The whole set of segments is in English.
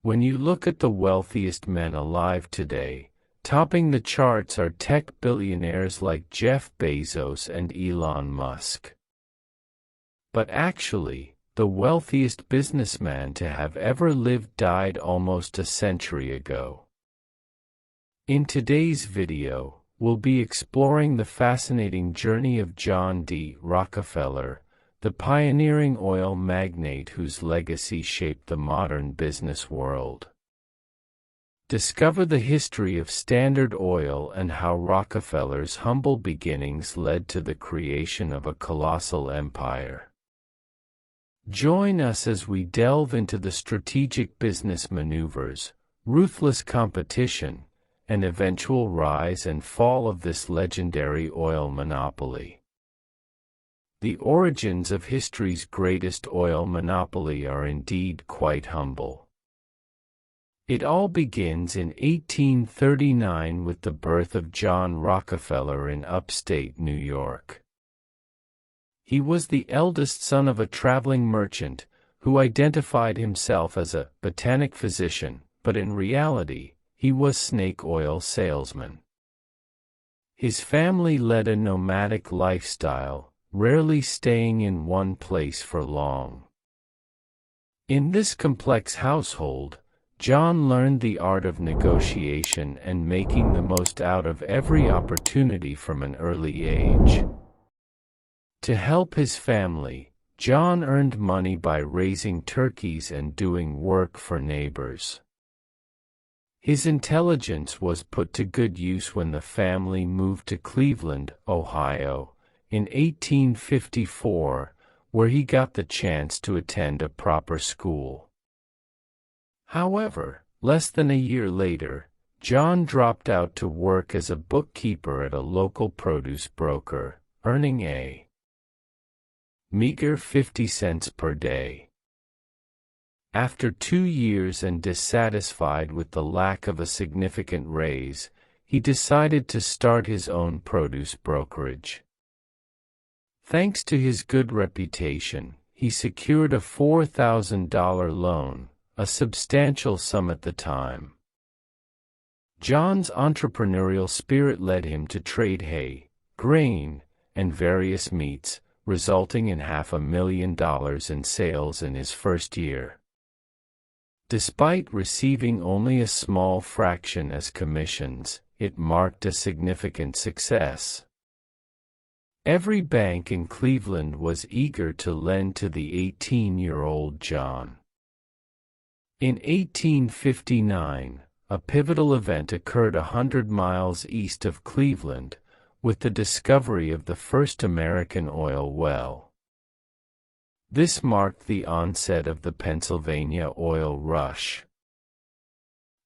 When you look at the wealthiest men alive today, topping the charts are tech billionaires like Jeff Bezos and Elon Musk. But actually, the wealthiest businessman to have ever lived died almost a century ago. In today's video, we'll be exploring the fascinating journey of John D. Rockefeller, the pioneering oil magnate whose legacy shaped the modern business world. Discover the history of Standard Oil and how Rockefeller's humble beginnings led to the creation of a colossal empire. Join us as we delve into the strategic business maneuvers, ruthless competition, and eventual rise and fall of this legendary oil monopoly. The origins of history's greatest oil monopoly are indeed quite humble. It all begins in 1839 with the birth of John Rockefeller in upstate New York. He was the eldest son of a traveling merchant who identified himself as a botanic physician, but in reality, he was snake oil salesman. His family led a nomadic lifestyle, rarely staying in one place for long. In this complex household, John learned the art of negotiation and making the most out of every opportunity from an early age. To help his family, John earned money by raising turkeys and doing work for neighbors. His intelligence was put to good use when the family moved to Cleveland, Ohio, in 1854, where he got the chance to attend a proper school. However, less than a year later, John dropped out to work as a bookkeeper at a local produce broker, earning a meager 50 cents per day. After 2 years and dissatisfied with the lack of a significant raise, he decided to start his own produce brokerage. Thanks to his good reputation, he secured a $4,000 loan, a substantial sum at the time. John's entrepreneurial spirit led him to trade hay, grain, and various meats, resulting in $500,000 in sales in his first year. Despite receiving only a small fraction as commissions, it marked a significant success. Every bank in Cleveland was eager to lend to the 18-year-old John. In 1859, a pivotal event occurred 100 miles east of Cleveland, with the discovery of the first American oil well. This marked the onset of the Pennsylvania oil rush.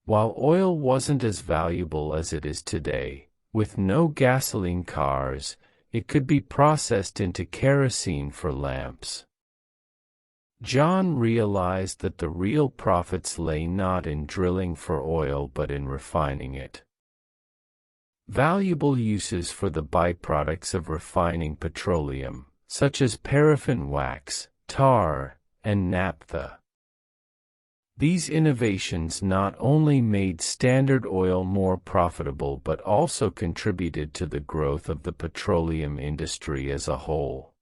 While oil wasn't as valuable as it is today, with no gasoline cars, it could be processed into kerosene for lamps. John realized that the real profits lay not in drilling for oil but in refining it. Valuable uses for the byproducts of refining petroleum, such as paraffin wax, tar, and naphtha. These innovations not only made Standard Oil more profitable but also contributed to the growth of the petroleum industry as a whole.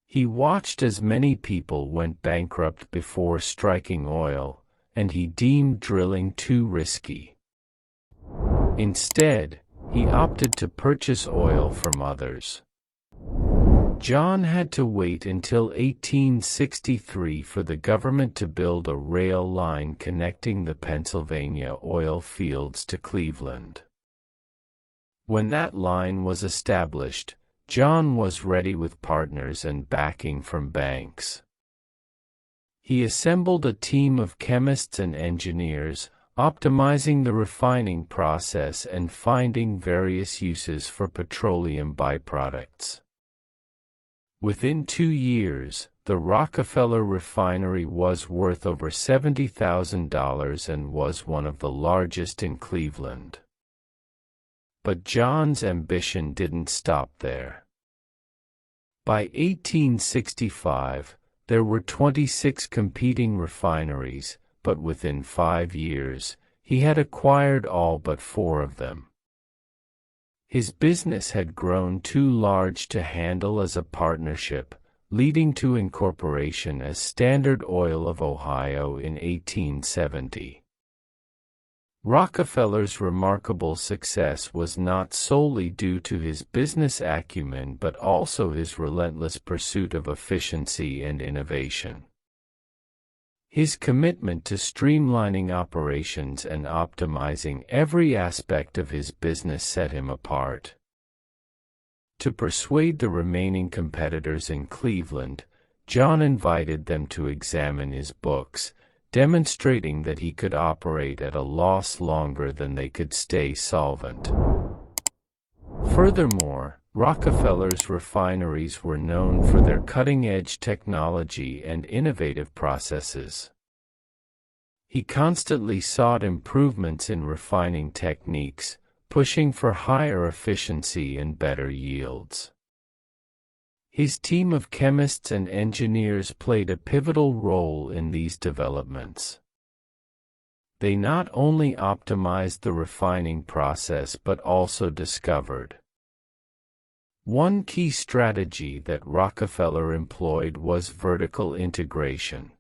He watched as many people went bankrupt before striking oil, and he deemed drilling too risky. Instead, he opted to purchase oil from others. John had to wait until 1863 for the government to build a rail line connecting the Pennsylvania oil fields to Cleveland. When that line was established, John was ready with partners and backing from banks. He assembled a team of chemists and engineers, optimizing the refining process and finding various uses for petroleum byproducts. Within 2 years, the Rockefeller refinery was worth over $70,000 and was one of the largest in Cleveland. But John's ambition didn't stop there. By 1865, there were 26 competing refineries, but within 5 years, he had acquired all but 4 of them. His business had grown too large to handle as a partnership, leading to incorporation as Standard Oil of Ohio in 1870. Rockefeller's remarkable success was not solely due to his business acumen but also his relentless pursuit of efficiency and innovation. His commitment to streamlining operations and optimizing every aspect of his business set him apart. To persuade the remaining competitors in Cleveland, John invited them to examine his books, demonstrating that he could operate at a loss longer than they could stay solvent. Furthermore, Rockefeller's refineries were known for their cutting-edge technology and innovative processes. He constantly sought improvements in refining techniques, pushing for higher efficiency and better yields. His team of chemists and engineers played a pivotal role in these developments. They not only optimized the refining process but also discovered. One key strategy that Rockefeller employed was vertical integration.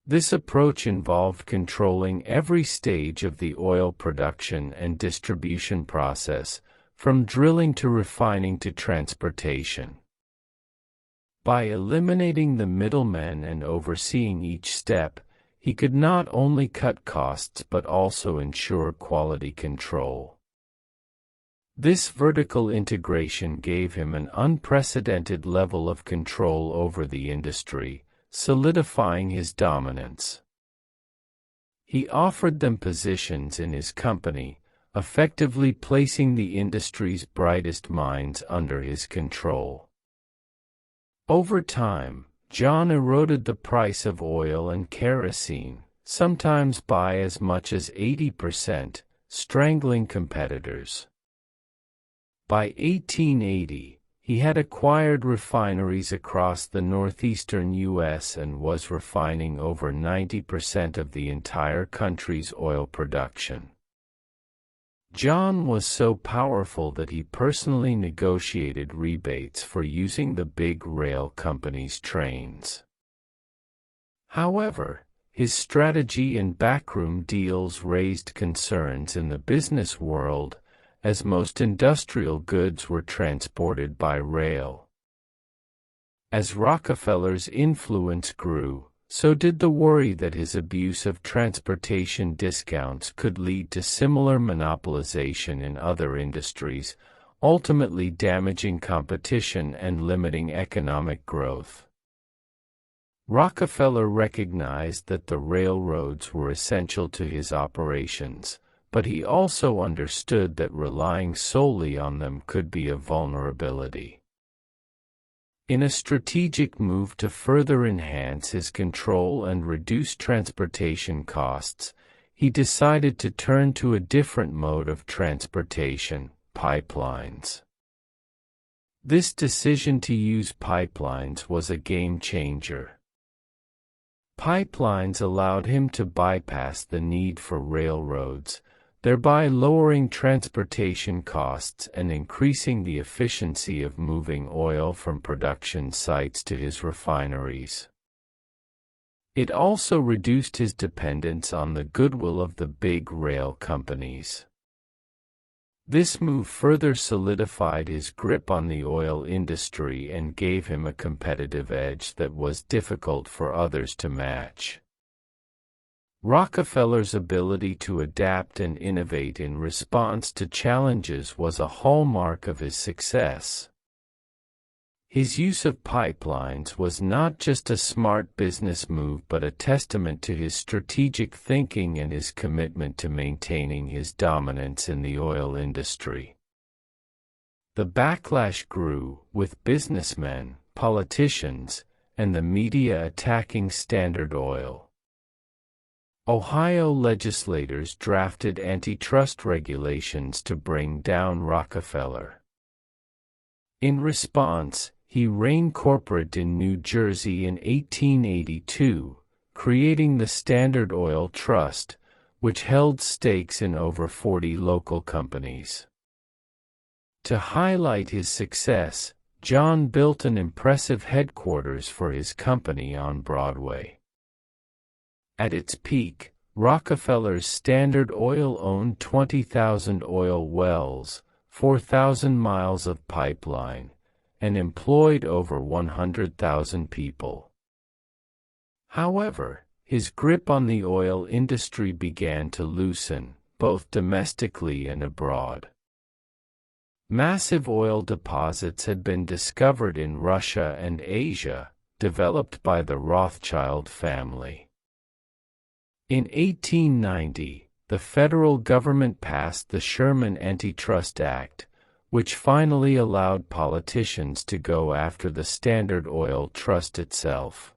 This approach involved controlling every stage of the oil production and distribution process, from drilling to refining to transportation. By eliminating the middlemen and overseeing each step, he could not only cut costs but also ensure quality control. This vertical integration gave him an unprecedented level of control over the industry, solidifying his dominance. He offered them positions in his company, effectively placing the industry's brightest minds under his control. Over time, John eroded the price of oil and kerosene, sometimes by as much as 80%, strangling competitors. By 1880, he had acquired refineries across the northeastern U.S. and was refining over 90% of the entire country's oil production. John was so powerful that he personally negotiated rebates for using the big rail companies' trains. However, his strategy and backroom deals raised concerns in the business world, as most industrial goods were transported by rail. As Rockefeller's influence grew, so did the worry that his abuse of transportation discounts could lead to similar monopolization in other industries, ultimately damaging competition and limiting economic growth. Rockefeller recognized that the railroads were essential to his operations, but he also understood that relying solely on them could be a vulnerability. In a strategic move to further enhance his control and reduce transportation costs, he decided to turn to a different mode of transportation: pipelines. This decision to use pipelines was a game changer. Pipelines allowed him to bypass the need for railroads, thereby lowering transportation costs and increasing the efficiency of moving oil from production sites to his refineries. It also reduced his dependence on the goodwill of the big rail companies. This move further solidified his grip on the oil industry and gave him a competitive edge that was difficult for others to match. Rockefeller's ability to adapt and innovate in response to challenges was a hallmark of his success. His use of pipelines was not just a smart business move but a testament to his strategic thinking and his commitment to maintaining his dominance in the oil industry. The backlash grew, with businessmen, politicians, and the media attacking Standard Oil. Ohio legislators drafted antitrust regulations to bring down Rockefeller. In response, he reigned corporate in New Jersey in 1882, creating the Standard Oil Trust, which held stakes in over 40 local companies. To highlight his success, John built an impressive headquarters for his company on Broadway. At its peak, Rockefeller's Standard Oil owned 20,000 oil wells, 4,000 miles of pipeline, and employed over 100,000 people. However, his grip on the oil industry began to loosen, both domestically and abroad. Massive oil deposits had been discovered in Russia and Asia, developed by the Rothschild family. In 1890, the federal government passed the Sherman Antitrust Act, which finally allowed politicians to go after the Standard Oil Trust itself.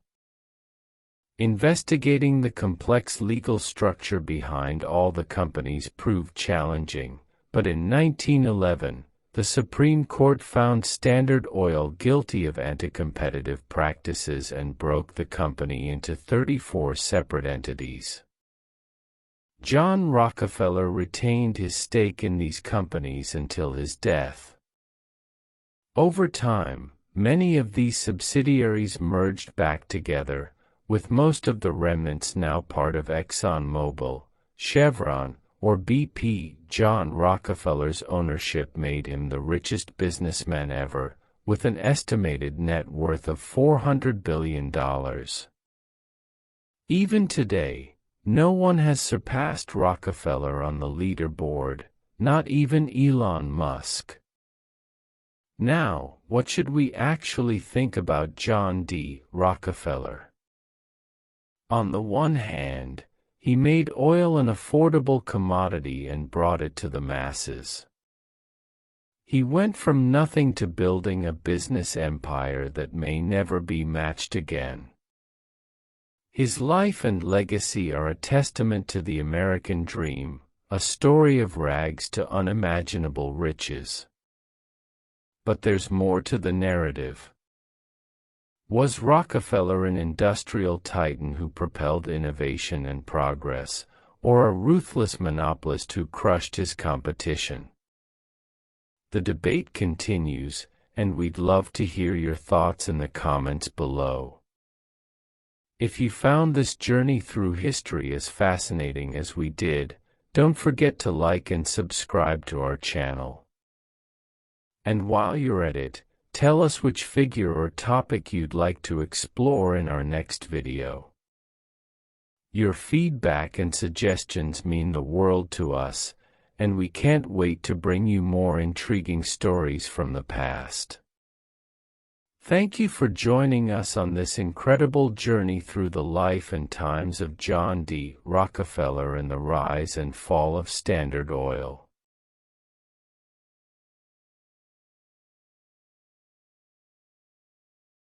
Investigating the complex legal structure behind all the companies proved challenging, but in 1911, the Supreme Court found Standard Oil guilty of anti-competitive practices and broke the company into 34 separate entities. John Rockefeller retained his stake in these companies until his death. Over time, many of these subsidiaries merged back together, with most of the remnants now part of ExxonMobil, Chevron, or BP. John Rockefeller's ownership made him the richest businessman ever, with an estimated net worth of $400 billion. Even today, no one has surpassed Rockefeller on the leaderboard, not even Elon Musk. Now, what should we actually think about John D. Rockefeller? On the one hand, he made oil an affordable commodity and brought it to the masses. He went from nothing to building a business empire that may never be matched again. His life and legacy are a testament to the American dream, a story of rags to unimaginable riches. But there's more to the narrative. Was Rockefeller an industrial titan who propelled innovation and progress, or a ruthless monopolist who crushed his competition? The debate continues, and we'd love to hear your thoughts in the comments below. If you found this journey through history as fascinating as we did, don't forget to like and subscribe to our channel. And while you're at it, tell us which figure or topic you'd like to explore in our next video. Your feedback and suggestions mean the world to us, and we can't wait to bring you more intriguing stories from the past. Thank you for joining us on this incredible journey through the life and times of John D. Rockefeller and the rise and fall of Standard Oil.